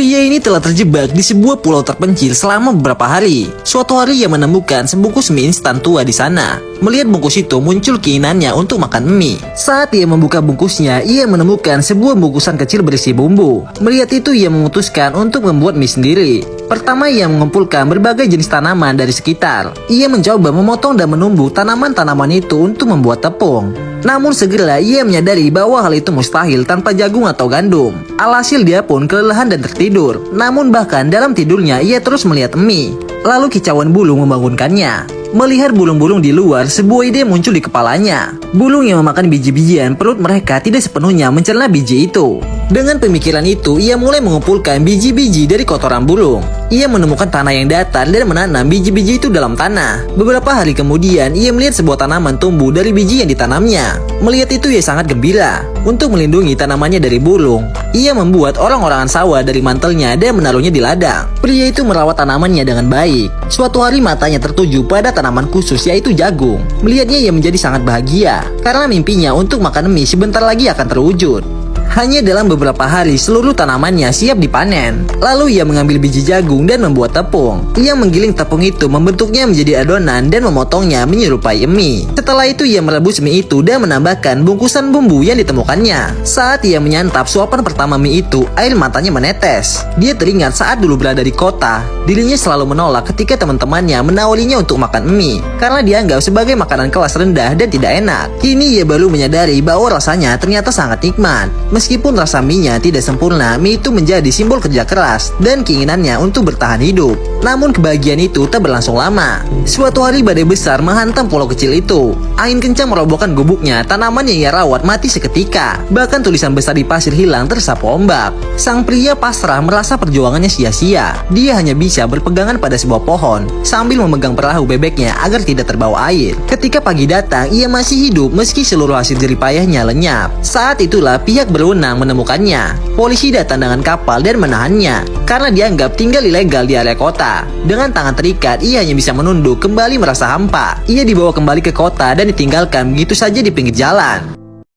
Pria ini telah terjebak di sebuah pulau terpencil selama beberapa hari. Suatu hari ia menemukan sebungkus mie instan tua di sana. Melihat bungkus itu, muncul keinginannya untuk makan mie. Saat ia membuka bungkusnya, ia menemukan sebuah bungkusan kecil berisi bumbu. Melihat itu, ia memutuskan untuk membuat mie sendiri. Pertama, ia mengumpulkan berbagai jenis tanaman dari sekitar. Ia mencoba memotong dan menumbuh tanaman-tanaman itu untuk membuat tepung. Namun segera ia menyadari bahwa hal itu mustahil tanpa jagung atau gandum. Alhasil dia pun kelelahan dan tertidur. Namun bahkan dalam tidurnya ia terus melihat mie. Lalu kicauan bulung membangunkannya. Melihat bulung-bulung di luar, sebuah ide muncul di kepalanya. Bulung yang memakan biji-bijian, perut mereka tidak sepenuhnya mencerna biji itu. Dengan pemikiran itu, ia mulai mengumpulkan biji-biji dari kotoran bulung. Ia menemukan tanah yang datar dan menanam biji-biji itu dalam tanah. Beberapa hari kemudian, ia melihat sebuah tanaman tumbuh dari biji yang ditanamnya. Melihat itu, ia sangat gembira. Untuk melindungi tanamannya dari burung, ia membuat orang-orangan sawah dari mantelnya dan menaruhnya di ladang. Pria itu merawat tanamannya dengan baik. Suatu hari matanya tertuju pada tanaman khusus, yaitu jagung. Melihatnya, ia menjadi sangat bahagia karena mimpinya untuk makan mie sebentar lagi akan terwujud. Hanya dalam beberapa hari seluruh tanamannya siap dipanen. Lalu ia mengambil biji jagung dan membuat tepung. Ia menggiling tepung itu, membentuknya menjadi adonan dan memotongnya menyerupai mie. Setelah itu ia merebus mie itu dan menambahkan bungkusan bumbu yang ditemukannya. Saat ia menyantap suapan pertama mie itu, air matanya menetes. Dia teringat saat dulu berada di kota, dirinya selalu menolak ketika teman-temannya menawarinya untuk makan mie karena dianggap sebagai makanan kelas rendah dan tidak enak. Kini ia baru menyadari bahwa rasanya ternyata sangat nikmat. Meskipun rasa mie-nya tidak sempurna, mie itu menjadi simbol kerja keras dan keinginannya untuk bertahan hidup. Namun kebahagiaan itu tak berlangsung lama. Suatu hari badai besar menghantam pulau kecil itu. Angin kencang merobohkan gubuknya, tanaman yang ia rawat mati seketika. Bahkan tulisan besar di pasir hilang tersapu ombak. Sang pria pasrah merasa perjuangannya sia-sia. Dia hanya bisa berpegangan pada sebuah pohon sambil memegang perahu bebeknya agar tidak terbawa air. Ketika pagi datang, ia masih hidup meski seluruh hasil jerih payahnya lenyap. Saat itulah pihak berwenang menemukannya. Polisi datang dengan kapal dan menahannya karena dianggap tinggal ilegal di area kota. Dengan tangan terikat, ia hanya bisa menunduk, kembali merasa hampa. Ia dibawa kembali ke kota dan ditinggalkan begitu saja di pinggir jalan.